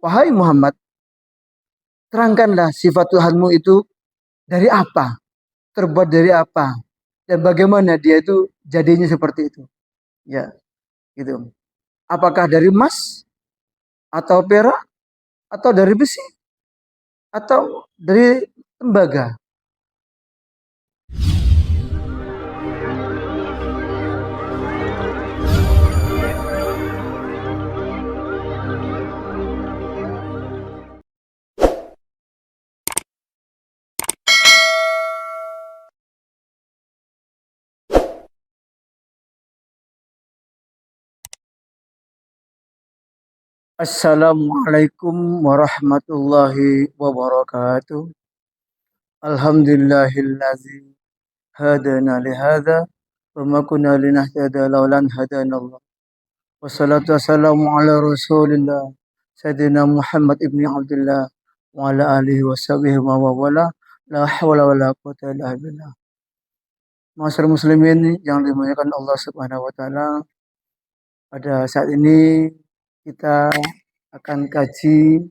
Wahai Muhammad, terangkanlah sifat Tuhanmu itu dari apa, terbuat dari apa, dan bagaimana dia itu jadinya seperti itu. Ya, gitu. Apakah dari emas atau perak atau dari besi atau dari tembaga? Assalamualaikum warahmatullahi wabarakatuh. Alhamdulillahillazi hadana lihada wa ma kunna linahtadiya laula an hadanallah. Wassalatu wassalamu ala Rasulillah Sayyidina Muhammad ibni Abdullah wa ala alihi wa sahbihi wa wala la hawla wa la quwwata illa billah. Masyarakat muslimin yang dimuliakan Allah Subhanahu wa taala, pada saat ini kita akan kaji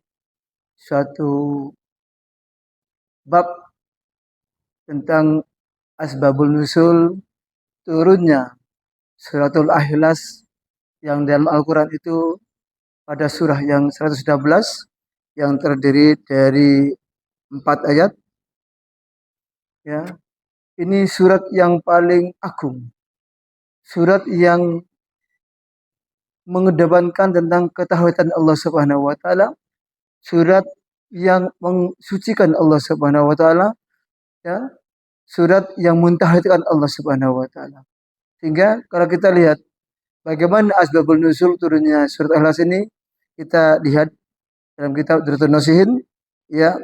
suatu bab tentang asbabul nusul turunnya suratul Ikhlas yang dalam Al-Quran itu pada surah yang 112 yang terdiri dari 4 ayat. Ya, ini surat yang paling agung, surat yang mengedepankan tentang ketauhidan Allah Subhanahu wa taala, surat yang mensucikan Allah Subhanahu wa taala, ya, surat yang mentauhidkan Allah Subhanahu wa taala. Sehingga kalau kita lihat bagaimana asbabul nuzul turunnya surat Ikhlas ini, kita lihat dalam kitab Durratun Nasihin, ya,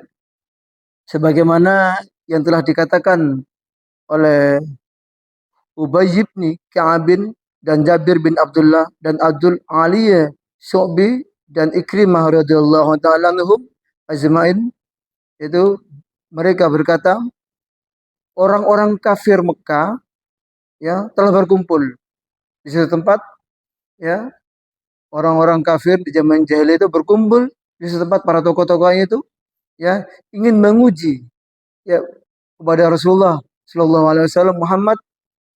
sebagaimana yang telah dikatakan oleh Ubay bin Ka'ab dan Jabir bin Abdullah dan Abdul Ali Syu'bi dan Ikrimah radhiyallahu taala anhum ajmain, itu mereka berkata, orang-orang kafir Mekah, ya, telah berkumpul di suatu tempat. Ya, orang-orang kafir di zaman jahiliyah itu berkumpul di suatu tempat, para tokoh-tokohnya itu, ya, ingin menguji, ya, kepada Rasulullah Shallallahu Alaihi Wasallam Muhammad,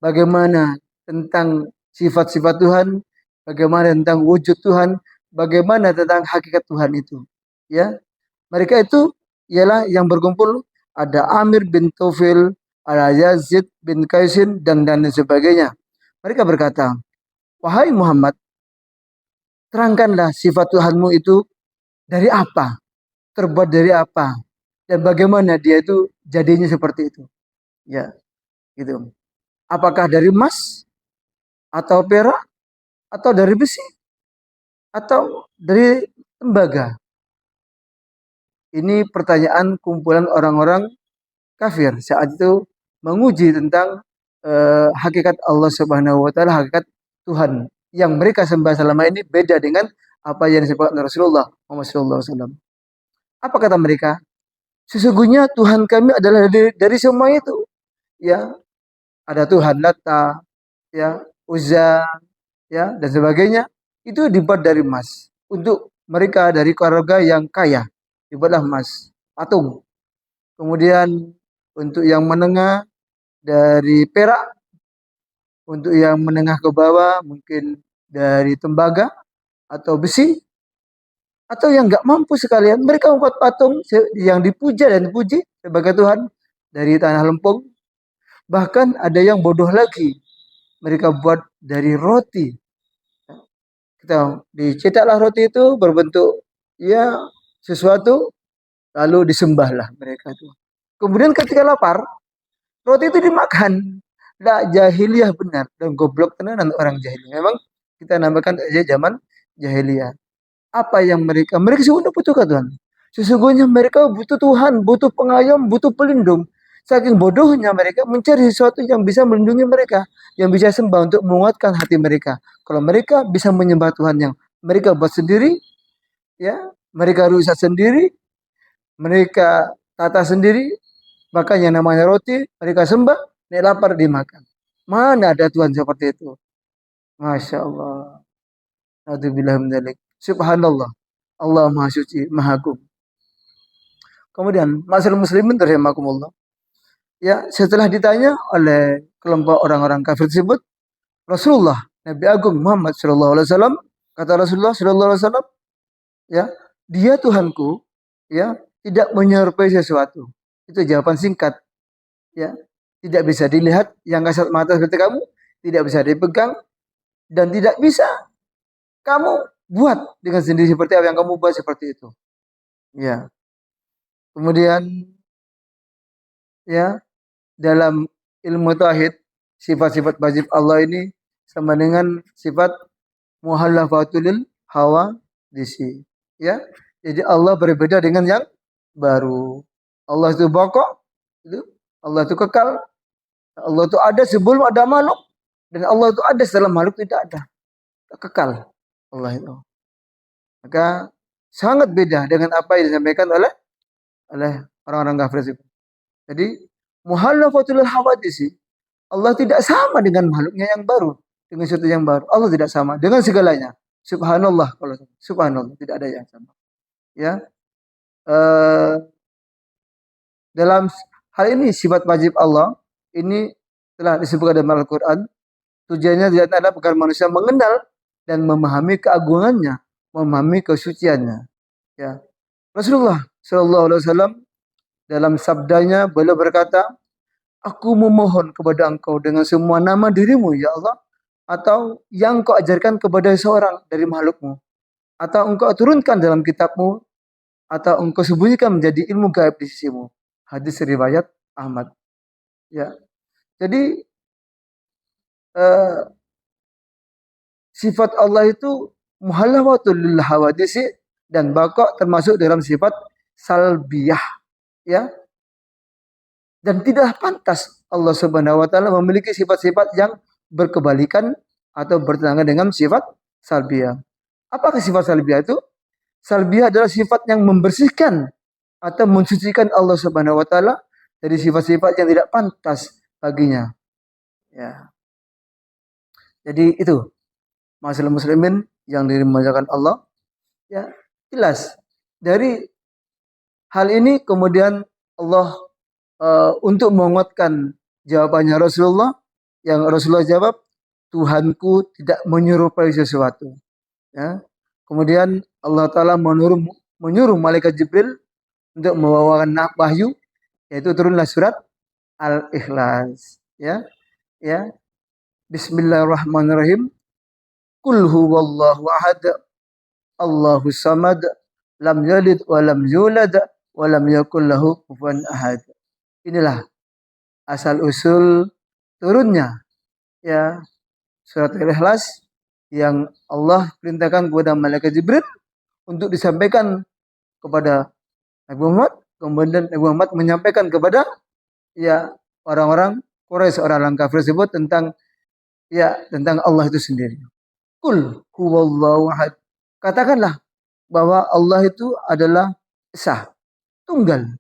bagaimana tentang sifat-sifat Tuhan, bagaimana tentang wujud Tuhan, bagaimana tentang hakikat Tuhan itu. Ya, mereka itu ialah yang berkumpul, ada Amir bin Tufil, ada Yazid bin Kaisin dan sebagainya. Mereka berkata, wahai Muhammad, terangkanlah sifat Tuhanmu itu dari apa, terbuat dari apa, dan bagaimana dia itu jadinya seperti itu. Ya, gitu. Apakah dari emas atau perak atau dari besi atau dari tembaga? Ini pertanyaan kumpulan orang-orang kafir saat itu menguji tentang hakikat Allah Subhanahu wa taala, hakikat Tuhan yang mereka sembah selama ini beda dengan apa yang disebutkan Rasulullah Muhammad SAW. Apa kata mereka? Sesungguhnya Tuhan kami adalah dari semua itu. Ya, ada Tuhan Lata, ya, Uzza, ya, dan sebagainya. Itu dibuat dari emas. Untuk mereka dari keluarga yang kaya, dibuatlah emas, patung. Kemudian untuk yang menengah dari perak, untuk yang menengah ke bawah mungkin dari tembaga atau besi, atau yang nggak mampu sekalian mereka membuat patung yang dipuja dan dipuji sebagai Tuhan dari tanah lempung. Bahkan ada yang bodoh lagi, mereka buat dari roti. Kita dicetaklah roti itu berbentuk, ya, sesuatu, lalu disembahlah mereka itu. Kemudian ketika lapar, roti itu dimakan. Lah, jahiliyah benar dan goblok tenan orang jahiliyah. Memang kita namakan aja zaman jahiliyah. Apa yang mereka sungguh butuhkan Tuhan. Sesungguhnya mereka butuh Tuhan, butuh pengayom, butuh pelindung. Saking bodohnya mereka mencari sesuatu yang bisa melindungi mereka, yang bisa sembah untuk menguatkan hati mereka. Kalau mereka bisa menyembah Tuhan yang mereka buat sendiri, ya, mereka rusak sendiri, mereka tata sendiri, bahkan yang namanya roti mereka sembah, nek lapar dimakan. Mana ada Tuhan seperti itu? Masya Allah. Alhamdulillah. Subhanallah. Allah Maha Suci, Maha Agung. Kemudian, masyarakat muslimin rahimakumullah. Ya, setelah ditanya oleh kelompok orang-orang kafir tersebut, Rasulullah Nabi Agung Muhammad sallallahu alaihi wasallam, kata Rasulullah sallallahu alaihi wasallam, ya, dia Tuhanku, ya, tidak menyerupai sesuatu. Itu jawaban singkat, ya. Tidak bisa dilihat yang kasat mata seperti kamu, tidak bisa dipegang dan tidak bisa kamu buat dengan sendiri seperti apa yang kamu buat seperti itu. Ya. Kemudian, ya, dalam ilmu tauhid, sifat-sifat wajib Allah ini sama dengan sifat muhalafatul hawa disi. Ya. Jadi Allah berbeda dengan yang baru. Allah itu pokok, itu Allah itu kekal, Allah itu ada sebelum ada makhluk, dan Allah itu ada setelah makhluk tidak ada. Kekal Allah itu. Maka sangat beda dengan apa yang disampaikan oleh orang-orang kafir itu. Jadi muhalafatul hawadisi, Allah tidak sama dengan makhluknya yang baru, dengan sesuatu yang baru. Allah tidak sama dengan segalanya. Subhanallah, kalau subhanallah tidak ada yang sama. Ya, dalam hal ini sifat wajib Allah ini telah disebutkan dalam Al-Quran. Tujuannya adalah agar manusia mengenal dan memahami keagungannya, memahami kesuciannya. Ya, Rasulullah Shallallahu Alaihi Wasallam dalam sabdanya beliau berkata, aku memohon kepada engkau dengan semua nama dirimu ya Allah, atau yang kau ajarkan kepada seorang dari makhlukmu, atau engkau turunkan dalam kitabmu, atau engkau sembunyikan menjadi ilmu gaib di sisimu. Hadis riwayat Ahmad. Ya, jadi sifat Allah itu muhalawatul lil hawadisi dan baqa termasuk dalam sifat salbiyah, ya. Dan tidak pantas Allah Subhanahu wa taala memiliki sifat-sifat yang berkebalikan atau bertentangan dengan sifat salbiyah. Apakah sifat salbiyah itu? Salbiyah adalah sifat yang membersihkan atau mensucikan Allah Subhanahu wa taala dari sifat-sifat yang tidak pantas baginya. Ya. Jadi itu masalah muslimin yang dimuliakan Allah. Ya, jelas. Dari hal ini kemudian Allah untuk menguatkan jawabannya Rasulullah, yang Rasulullah jawab, Tuhanku tidak menyerupai sesuatu. Ya. Kemudian Allah Ta'ala menyuruh malaikat Jibril untuk membawakan wahyu, yaitu turunlah surat Al-Ikhlas. Ya, ya. Bismillahirrahmanirrahim. Qul huwallahu ahad, Allahu samad, lam yalid wa lam yulad wa lam yakul lahu kufuwan ahad. Inilah asal usul turunnya, ya, surat Al-Ikhlas yang Allah perintahkan kepada malaikat Jibril untuk disampaikan kepada Nabi Muhammad. Kemudian Nabi Muhammad menyampaikan kepada, ya, orang-orang Quraisy, orang-orang kafir tersebut tentang, ya, tentang Allah itu sendiri. Qul huwallahu ahad. Katakanlah bahwa Allah itu adalah esa, tunggal.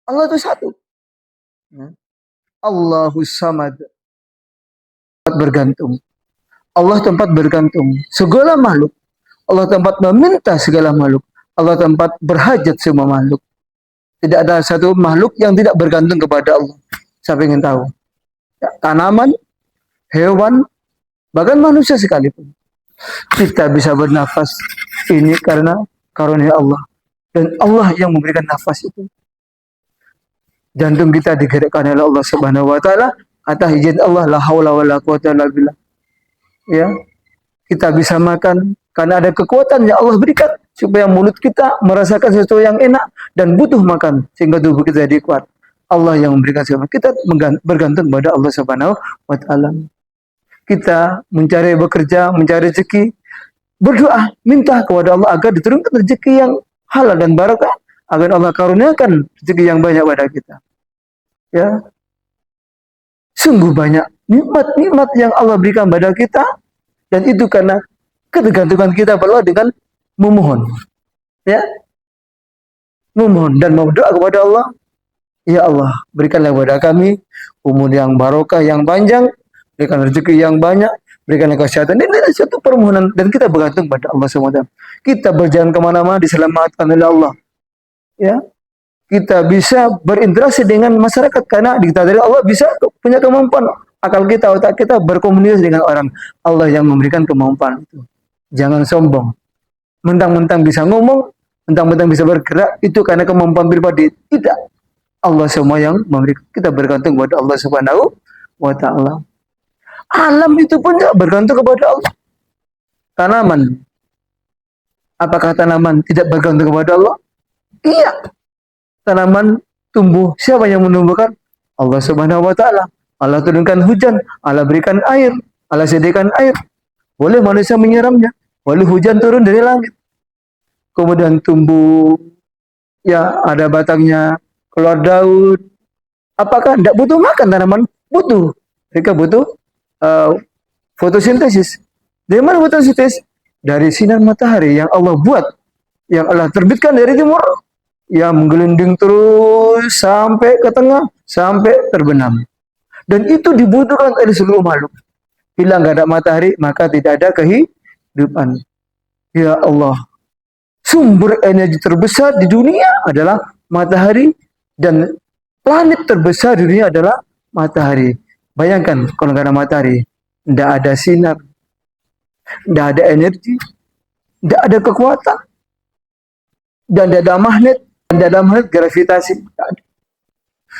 Allah itu satu. Ya. Allahu samad. Tempat bergantung. Allah tempat bergantung. Segala makhluk. Allah tempat meminta segala makhluk. Allah tempat berhajat semua makhluk. Tidak ada satu makhluk yang tidak bergantung kepada Allah. Siapa ingin tahu? Ya, tanaman, hewan, bahkan manusia sekalipun. Kita bisa bernafas ini karena karunia Allah. Dan Allah yang memberikan nafas itu. Jantung kita digerakkan oleh Allah Subhanahu wa taala atas izin Allah, la haula wala quwata illa billah. Ya. Kita bisa makan karena ada kekuatan yang Allah berikan supaya mulut kita merasakan sesuatu yang enak dan butuh makan sehingga tubuh kita jadi kuat. Allah yang memberikan segala. Kita bergantung pada Allah Subhanahu wa taala. Kita mencari bekerja, mencari rezeki, berdoa, minta kepada Allah agar diturunkan rezeki yang halal dan barakah, agar Allah karuniakan rezeki yang banyak pada kita. Ya. Sungguh banyak nikmat-nikmat yang Allah berikan pada kita, dan itu karena ketergantungan kita pada Allah dengan memohon. Ya. Memohon dan berdoa kepada Allah. Ya Allah, berikanlah kepada kami umur yang barokah, yang panjang, berikan rezeki yang banyak, berikanlah kesehatan. Ini adalah suatu permohonan dan kita bergantung pada Allah SWT. Kita berjalan kemana-mana diselamatkan oleh Allah. Ya, kita bisa berinteraksi dengan masyarakat karena diketahui Allah bisa punya kemampuan akal kita, otak kita berkomunikasi dengan orang. Allah yang memberikan kemampuan itu. Jangan sombong. Mentang-mentang bisa ngomong, mentang-mentang bisa bergerak, itu karena kemampuan pribadi. Tidak. Allah semua yang memberikan. Kita bergantung kepada Allah Subhanahu wa Ta'ala. Alam itu pun bergantung kepada Allah. Tanaman. Apakah tanaman tidak bergantung kepada Allah? Iya. Tanaman tumbuh. Siapa yang menumbuhkan? Allah Subhanahu wa Ta'ala. Allah turunkan hujan, Allah berikan air, Allah sediakan air. Boleh manusia menyiramnya, boleh hujan turun dari langit. Kemudian tumbuh, ya ada batangnya, keluar daun. Apakah tidak butuh makan tanaman? Butuh. Mereka butuh fotosintesis. Dari mana fotosintesis? Dari sinar matahari yang Allah buat, yang Allah terbitkan dari timur, yang menggelinding terus sampai ke tengah, sampai terbenam. Dan itu dibutuhkan oleh seluruh makhluk. Bila nggak ada matahari, maka tidak ada kehidupan. Ya Allah, sumber energi terbesar di dunia adalah matahari dan planet terbesar di dunia adalah matahari. Bayangkan kalau nggak ada matahari, tidak ada sinar, tidak ada energi, tidak ada kekuatan, dan tidak ada magnet, tidak ada magnet gravitasi.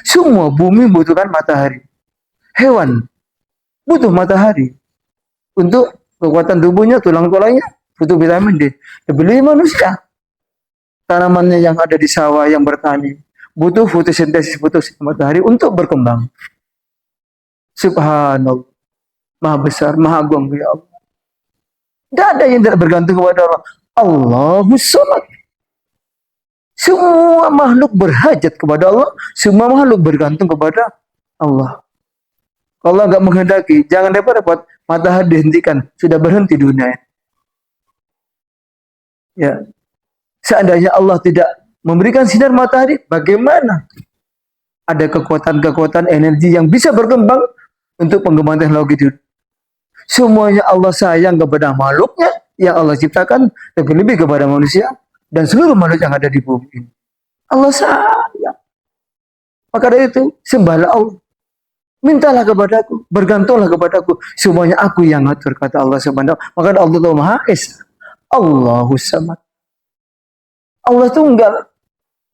Semua bumi membutuhkan matahari. Hewan butuh matahari untuk kekuatan tubuhnya, tulang-tulangnya butuh vitamin D. Lebih manusia, tanamannya yang ada di sawah yang bertani butuh fotosintesis, butuh matahari untuk berkembang. Subhanallah, maha besar, maha agung ya Allah. Tidak ada yang tidak bergantung kepada Allah. Allahus Samad. Semua makhluk berhajat kepada Allah, semua makhluk bergantung kepada Allah. Allah nggak menghendaki, jangan repot-repot, matahari dihentikan, sudah berhenti dunia. Ya, seandainya Allah tidak memberikan sinar matahari, bagaimana? Ada kekuatan-kekuatan energi yang bisa berkembang untuk pengembangan teknologi dunia. Semuanya Allah sayang kepada makhluknya yang Allah ciptakan, lebih kepada manusia dan seluruh makhluk yang ada di bumi. Allah sayang. Maka dari itu, sembahlah Allah. Mintalah kepadaku, bergantunglah kepadaku. Semuanya aku yang ngatur, kata Allah Subhanahu. Maka Allah Taala Maha Esa. Allahus Samad. Allah tunggal.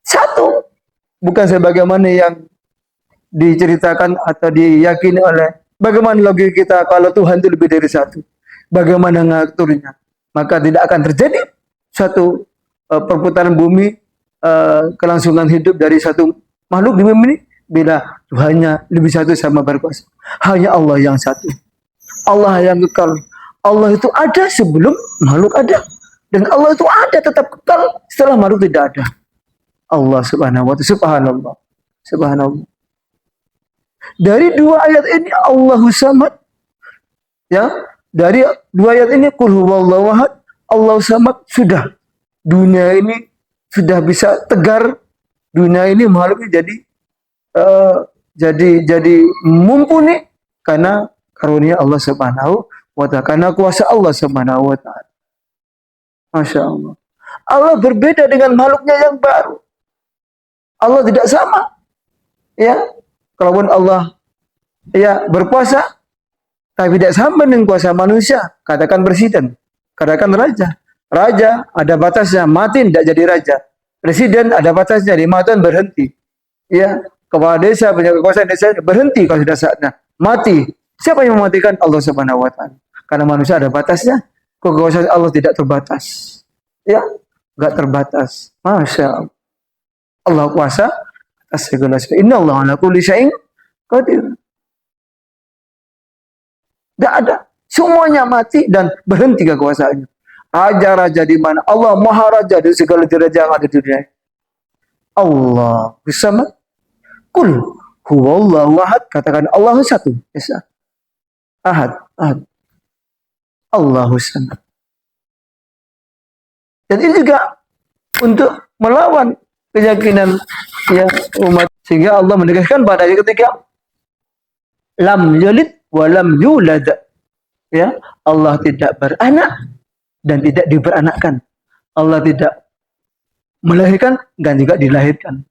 Satu. Bukan sebagaimana yang diceritakan atau diyakini oleh bagaimana logika kita kalau Tuhan itu lebih dari satu. Bagaimana ngaturnya? Maka tidak akan terjadi satu perputaran bumi, kelangsungan hidup dari satu makhluk di bumi ini. Bila Tuhannya lebih satu sama berkuasa. Hanya Allah yang satu. Allah yang kekal. Allah itu ada sebelum makhluk ada. Dan Allah itu ada tetap kekal setelah makhluk tidak ada. Allah Subhanahu wa Ta'ala. Subhanallah. Subhanallah. Dari dua ayat ini Allahus Samad. Ya, dari dua ayat ini Qul huwallahu ahad, Allahus Samad, sudah. Dunia ini sudah bisa tegar. Dunia ini makhluknya jadi mumpuni karena karunia Allah Subhanahu wa Ta'ala, karena kuasa Allah Subhanahu wa Ta'ala. Masya Allah. Allah berbeda dengan makhluknya yang baru. Allah tidak sama. Ya, kalaupun Allah ya berkuasa, tapi tidak sama dengan kuasa manusia. Katakan presiden, katakan raja. Raja ada batasnya, mati tidak jadi raja. Presiden ada batasnya, 5 tahun berhenti. Ya, kepala desa punya kekuasaan desa berhenti kalau sudah saatnya mati. Siapa yang mematikan? Allah Subhanahu wa Ta'ala. Karena manusia ada batasnya, kekuasaan Allah tidak terbatas. Ya, enggak terbatas. Masya Allah. Allah kuasa atas segala sesuatu. Innallaha ala kulli syai'in qadir. Tidak ada. Semuanya mati dan berhenti kekuasaannya. Raja-raja di mana? Allah Maha Raja dari segala raja yang ada di dunia. Allah Samad. Qul huwallahu ahad, katakan Allah satu, Esa. Ahad, ahad. Allahus Samad. Dan ini juga untuk melawan keyakinan ya umat, sehingga Allah menegaskan pada ayat ketiga lam yalid wa lam yulad. Ya, Allah tidak beranak dan tidak diberanakkan. Allah tidak melahirkan dan juga dilahirkan.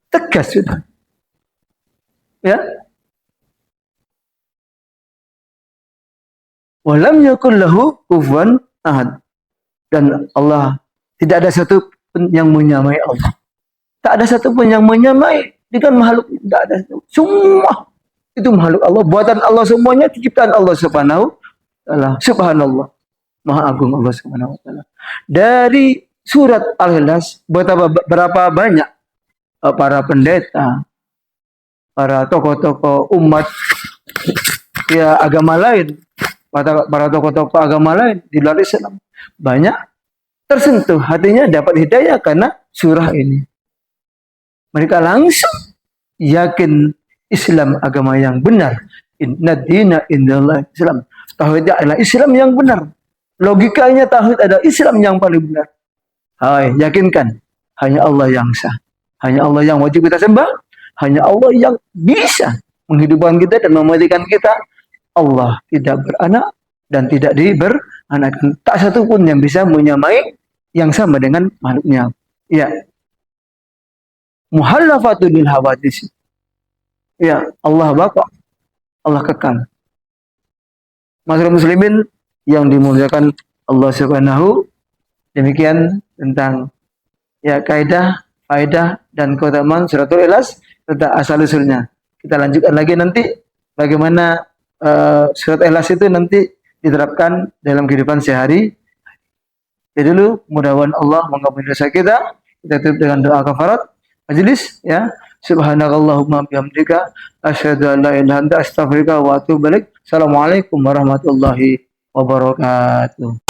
Tegas sudah. Ya. Walam yakul lahu kufuwan ahad. Dan Allah tidak ada satu pun yang menyamai Allah. Tak ada satu pun yang menyamai dengan makhluk. Tidak ada. Semua itu makhluk Allah. Buatan Allah semuanya ciptaan Allah Subhanahu wa taala. Subhanallah. Maha agung Allah Subhanahu wa taala. Dari surat Al-Ikhlas berapa banyak para pendeta, para tokoh-tokoh umat ya agama lain, para tokoh-tokoh agama lain di luar Islam banyak tersentuh hatinya, dapat hidayah karena surah ini. Mereka langsung yakin Islam agama yang benar. Inna dina indallah Islam. Tauhid adalah Islam yang benar. Logikanya tauhid adalah Islam yang paling benar. Hai, yakinkan hanya Allah yang sah. Hanya Allah yang wajib kita sembah. Hanya Allah yang bisa menghidupkan kita dan mematikan kita. Allah tidak beranak dan tidak diberanakan. Tak satu pun yang bisa menyamai yang sama dengan makhluknya. Ya. Muhallafatul lil hawadis. Ya, Allah Bapa, Allah kekal. Masyarakat muslimin yang dimuliakan Allah Subhanahu, demikian tentang ya kaidah, faedah dan keutamaan suratul Ikhlas tentang asal usulnya. Kita lanjutkan lagi nanti bagaimana surat Ikhlas itu nanti diterapkan dalam kehidupan sehari. Jadi dulu mudah-mudahan Allah mengampuni dosa kita. Kita tutup dengan doa kafarat majelis ya. Subhanakallahumma bihamdika asyhadu an la ilaha illa anta astaghfiruka wa atubu ilaik. Assalamualaikum warahmatullahi wabarakatuh.